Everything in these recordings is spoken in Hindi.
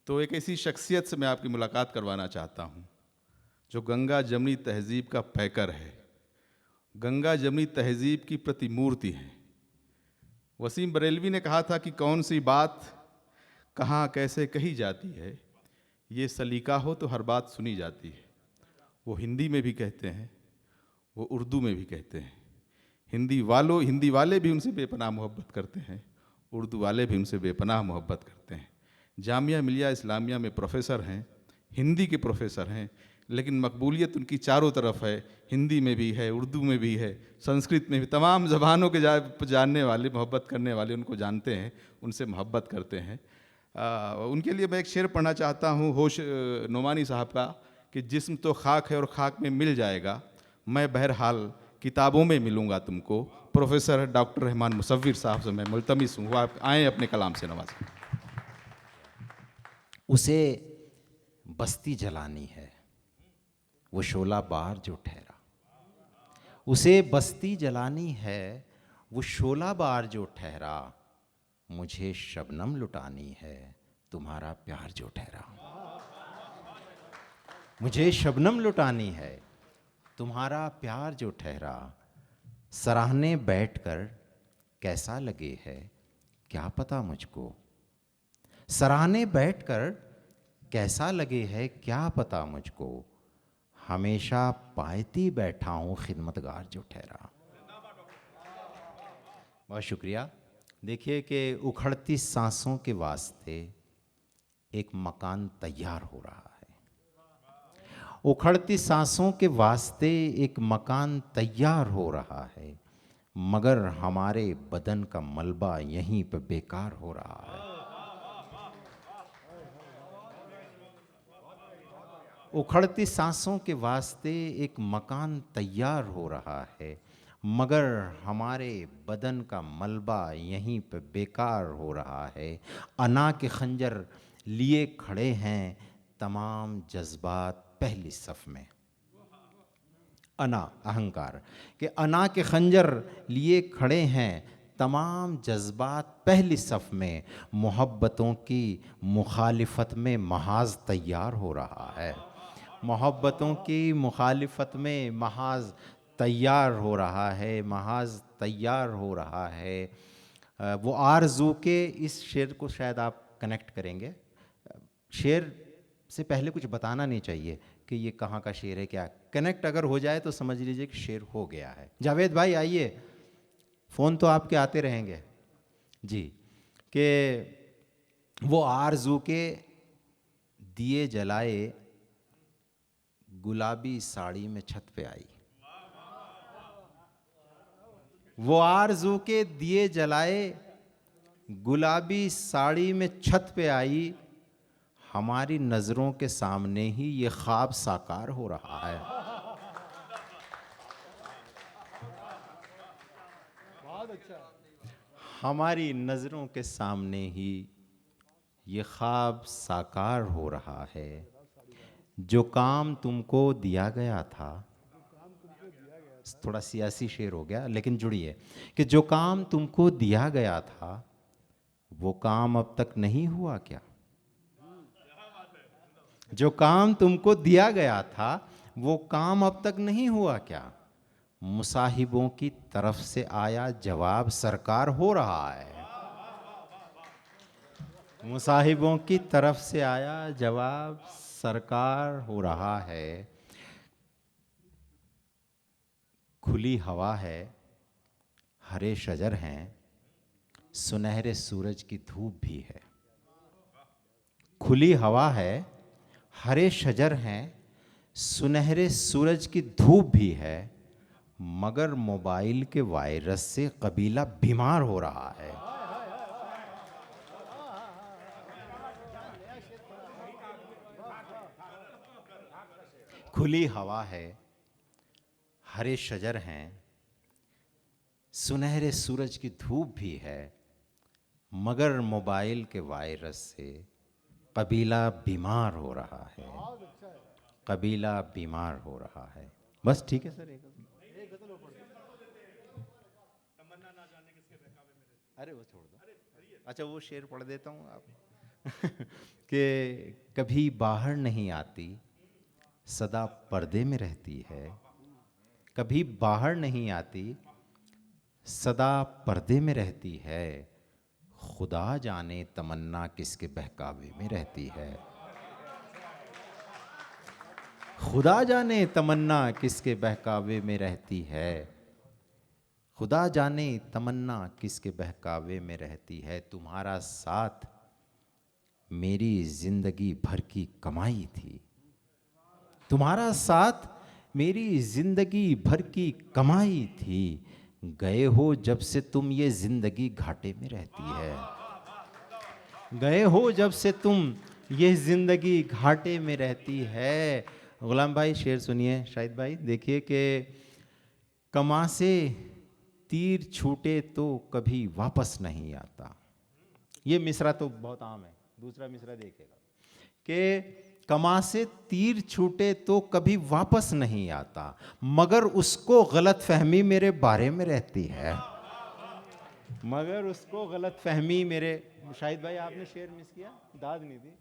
तो एक ऐसी शख्सियत से मैं आपकी मुलाकात करवाना चाहता हूँ जो गंगा जमनी तहजीब का पैकर है, गंगा जमनी तहजीब की प्रतिमूर्ति है। वसीम बरेलवी ने कहा था कि कौन सी बात कहाँ कैसे कही जाती है, ये सलीका हो तो हर बात सुनी जाती है। वो हिंदी में भी कहते हैं, वो उर्दू में भी कहते हैं। हिंदी वाले भी उनसे बेपनाह मोहब्बत करते हैं, उर्दू वाले भी उनसे बेपनाह मोहब्बत करते हैं। जामिया मिलिया इस्लामिया में प्रोफेसर हैं, हिंदी के प्रोफेसर हैं, लेकिन मकबूलियत उनकी चारों तरफ है, हिंदी में भी है, उर्दू में भी है, संस्कृत में भी। तमाम ज़बानों के जानने वाले, मोहब्बत करने वाले उनको जानते हैं, उनसे मोहब्बत करते हैं। उनके लिए मैं एक शेर पढ़ना चाहता हूँ होश नोमानी साहब का कि जिस्म तो खाक है और खाक में मिल जाएगा, मैं बहरहाल किताबों में मिलूँगा तुमको। प्रोफेसर डॉक्टर रहमान मुसव्विर साहब से मैं मुल्तमिस हूँ, आप आएँ अपने कलाम से नवाज़ें। उसे बस्ती जलानी है वो शोला बार जो ठहरा, उसे बस्ती जलानी है वो शोला बार जो ठहरा, मुझे शबनम लुटानी है तुम्हारा प्यार जो ठहरा। मुझे शबनम लुटानी है तुम्हारा प्यार जो ठहरा, सराहने बैठकर कैसा लगे है क्या पता मुझको, सराहने बैठकर कैसा लगे है क्या पता मुझको, हमेशा पायती बैठा हूँ खिदमतगार जो ठहरा। बहुत शुक्रिया। देखिए कि उखड़ती सांसों के वास्ते एक मकान तैयार हो रहा है, उखड़ती सांसों के वास्ते एक मकान तैयार हो रहा है, मगर हमारे बदन का मलबा यहीं पे बेकार हो रहा है। उखड़ती सांसों के वास्ते एक मकान तैयार हो रहा है, मगर हमारे बदन का मलबा यहीं पे बेकार हो रहा है। अना के खंजर लिए खड़े हैं तमाम जज्बात पहली सफ में। अना अहंकार के अना के खंजर लिए खड़े हैं तमाम जज्बात पहली सफ में, मोहब्बतों की मुखालिफत में महाज तैयार हो रहा है, मोहब्बतों की मुखालिफत में महाज तैयार हो रहा है, महाज तैयार हो रहा है। वो आरज़ू के इस शेर को शायद आप कनेक्ट करेंगे। शेर से पहले कुछ बताना नहीं चाहिए कि ये कहाँ का शेर है, क्या कनेक्ट अगर हो जाए तो समझ लीजिए कि शेर हो गया है। जावेद भाई आइए, फ़ोन तो आपके आते रहेंगे जी। कि वो आरज़ू के दिए जलाए गुलाबी साड़ी में छत पे आई, वो आरज़ू के दिए जलाए गुलाबी साड़ी में छत पे आई, हमारी नज़रों के सामने ही ये ख्वाब साकार हो रहा है। बहुत अच्छा। हमारी नज़रों के सामने ही ये ख्वाब साकार हो रहा है, जो काम तुमको दिया गया था। थोड़ा सियासी शेर हो गया लेकिन जुड़िए कि जो काम तुमको दिया गया था वो काम अब तक नहीं हुआ क्या, जो काम तुमको दिया गया था वो काम अब तक नहीं हुआ क्या, मुसाहिबों की तरफ से आया जवाब सरकार हो रहा है, मुसाहिबों की तरफ से आया जवाब सरकार हो रहा है। खुली हवा है, हरे शजर हैं, सुनहरे सूरज की धूप भी है। खुली हवा है, हरे शजर हैं, सुनहरे सूरज की धूप भी है, मगर मोबाइल के वायरस से कबीला बीमार हो रहा है। खुली हवा है, हरे शजर हैं, सुनहरे सूरज की धूप भी है, मगर मोबाइल के वायरस से कबीला बीमार हो रहा है, कबीला बीमार हो रहा है। बस ठीक है सर, एक अरे वो छोड़ दो। अच्छा वो शेर पढ़ देता हूँ आप कि कभी बाहर नहीं आती, सदा पर्दे में रहती है। कभी बाहर नहीं आती, सदा पर्दे में रहती है। खुदा जाने तमन्ना किसके बहकावे में रहती है। खुदा जाने तमन्ना किसके बहकावे में रहती है। खुदा जाने तमन्ना किसके बहकावे में रहती है। तुम्हारा साथ मेरी जिंदगी भर की कमाई थी। तुम्हारा साथ मेरी जिंदगी भर की कमाई थी। गए हो जब से तुम, ये जिंदगी घाटे में रहती है। गए हो जब से तुम, ये जिंदगी घाटे में रहती है। गुलाम भाई शेर सुनिए, शाहिद भाई देखिए कि कमा से तीर छूटे तो कभी वापस नहीं आता। ये मिसरा तो बहुत आम है। दूसरा मिसरा देखिएगा कि कमा से तीर छूटे तो कभी वापस नहीं आता, मगर उसको गलत फहमी मेरे बारे में रहती है। मगर उसको गलत फहमी मेरे, शाहिद भाई आपने शेर मिस किया, दाद नहीं दी।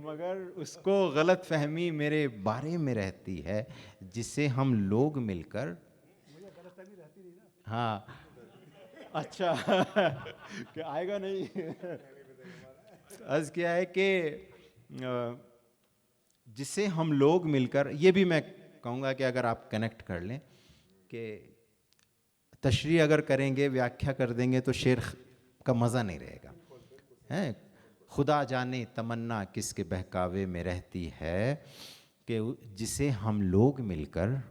मगर उसको गलत फहमी मेरे बारे में रहती है, जिसे हम लोग मिलकर, हाँ अच्छा क्या आएगा नहीं अर्ज क्या है कि जिसे हम लोग मिलकर, ये भी मैं कहूँगा कि अगर आप कनेक्ट कर लें कि तशरीह अगर करेंगे, व्याख्या कर देंगे तो शेर का मज़ा नहीं रहेगा, हैं। खुदा जाने तमन्ना किसके बहकावे में रहती है, कि जिसे हम लोग मिलकर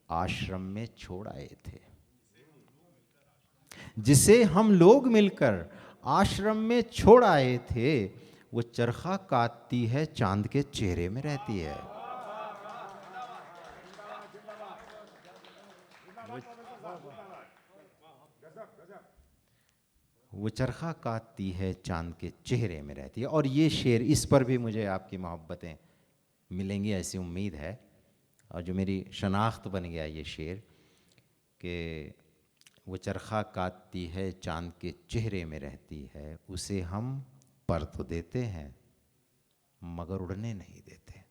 आश्रम में छोड़ आए थे। जिसे हम लोग मिलकर आश्रम में छोड़ आए थे, वो चरखा काटती है चांद के चेहरे में रहती है। वो चरखा काटती है चांद के चेहरे में रहती है। और ये शेर, इस पर भी मुझे आपकी मोहब्बतें मिलेंगी ऐसी उम्मीद है, और जो मेरी शनाख्त बन गया ये शेर कि वो चरखा काटती है चांद के चेहरे में रहती है। उसे हम पर तो देते हैं मगर उड़ने नहीं देते।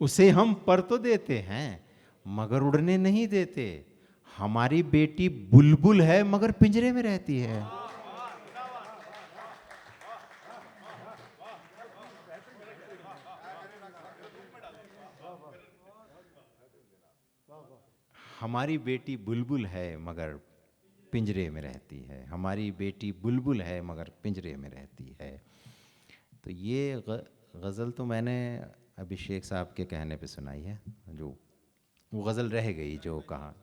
उसे हम पर तो देते हैं मगर उड़ने नहीं देते। हमारी बेटी बुलबुल है मगर पिंजरे में रहती है। हमारी बेटी बुलबुल है मगर पिंजरे में रहती है। हमारी बेटी बुलबुल है मगर पिंजरे में रहती है। तो ये गज़ल तो मैंने अभिषेक साहब के कहने पे सुनाई है, जो वो गज़ल रह गई जो कहा।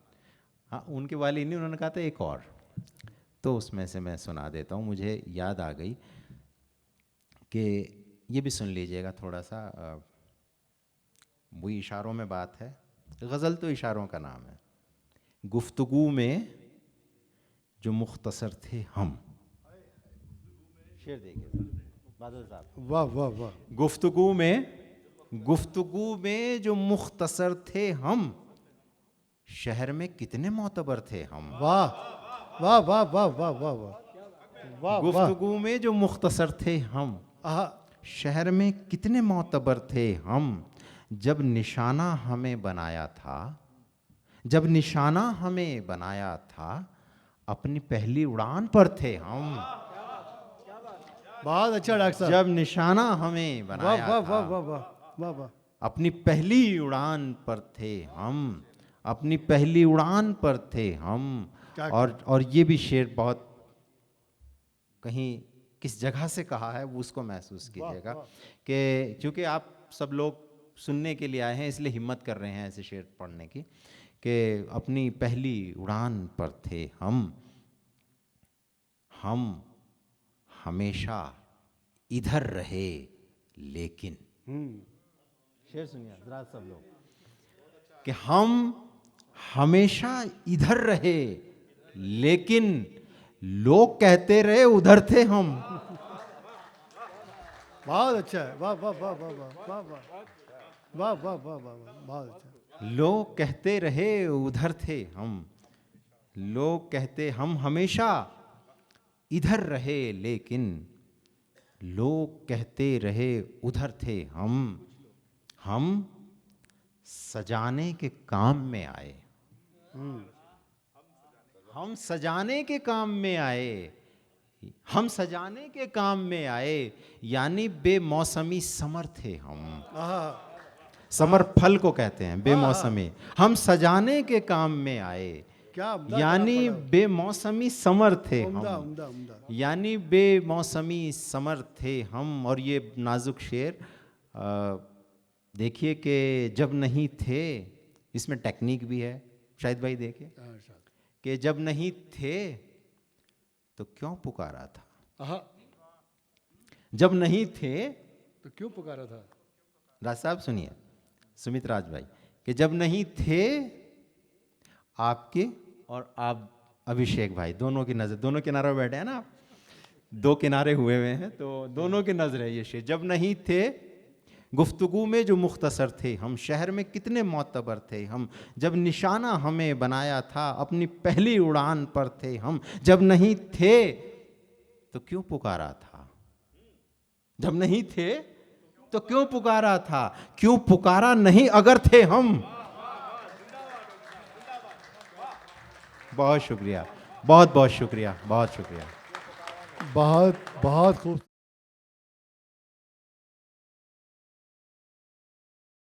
हाँ उनके वाली नहीं, उन्होंने कहा था एक और, तो उसमें से मैं सुना देता हूँ। मुझे याद आ गई कि ये भी सुन लीजिएगा थोड़ा सा। वही इशारों में बात है, गज़ल तो इशारों का नाम है। गुफ्तगू में जो मुख्तसर थे हम, शेर देखिए बादल साहब। वाह वाह वाह। गुफ्तगू में जो मुख्तसर थे हम, शहर में कितने मोतबर थे हम। वाह वाह वाह वाह वाह वाह वाह वाह। गुफ्तगू में जो मुख्तसर थे हम, शहर में कितने मोतबर थे हम। जब निशाना हमें बनाया था, जब निशाना हमें बनाया था, अपनी पहली उड़ान पर थे हम। बहुत अच्छा डॉक्टर साहब। जब निशाना हमें बनाया वाह था, वाह वाह वाह वाह वाह। अपनी पहली उड़ान पर थे हम। अपनी पहली उड़ान पर थे हम। और ये भी शेर बहुत कहीं किस जगह से कहा है वो उसको महसूस कीजिएगा, कि चूँकि आप सब लोग सुनने के लिए आए हैं इसलिए हिम्मत कर रहे हैं ऐसे शेर पढ़ने की, कि अपनी पहली उड़ान पर थे हम हमेशा इधर रहे लेकिन। शेर सुनिए जरा सब लोग, कि हम हमेशा इधर रहे लेकिन लोग कहते रहे उधर थे हम। बहुत अच्छा है। वाह वाह वाह वाह वाह वाह वाह वाह वाह वाह वाह। बहुत अच्छा। लोग कहते रहे उधर थे हम, लोग कहते हम हमेशा इधर रहे, लेकिन लोग कहते रहे उधर थे हम सजाने के काम में आए। हम सजाने के काम में आए, हम सजाने के काम में आए, यानी बेमौसमी समर थे हम। आहा, समर फल को कहते हैं बेमौसमी। हम सजाने के काम में आए, क्या उम्दा यानी कलाम पढ़ा। बेमौसमी समर थे उम्दा हम, उम्दा उम्दा। यानी बेमौसमी समर थे हम। और ये नाजुक शेर देखिए कि जब नहीं थे, इसमें टेक्निक भी है, शायद भाई देखिए हाँ, साहब। कि जब नहीं थे तो क्यों पुकारा था, आहा, जब नहीं थे। तो क्यों पुकारा था? राज साहब सुनिए, सुमित राज भाई, कि जब नहीं थे आपके और आप अभिषेक भाई, दोनों की नजर, दोनों किनारों बैठे हैं ना आप, दो किनारे हुए हुए हैं, तो दोनों की नजर है ये शेर। जब नहीं थे गुफ्तगू में जो मुख्तसर थे हम, शहर में कितने मोतबर थे हम, जब निशाना हमें बनाया था अपनी पहली उड़ान पर थे हम। जब नहीं थे तो क्यों पुकारा था, जब नहीं थे तो क्यों पुकारा था, क्यों पुकारा नहीं अगर थे हम। बहुत शुक्रिया, बहुत बहुत शुक्रिया, बहुत शुक्रिया। बहुत बहुत खूब।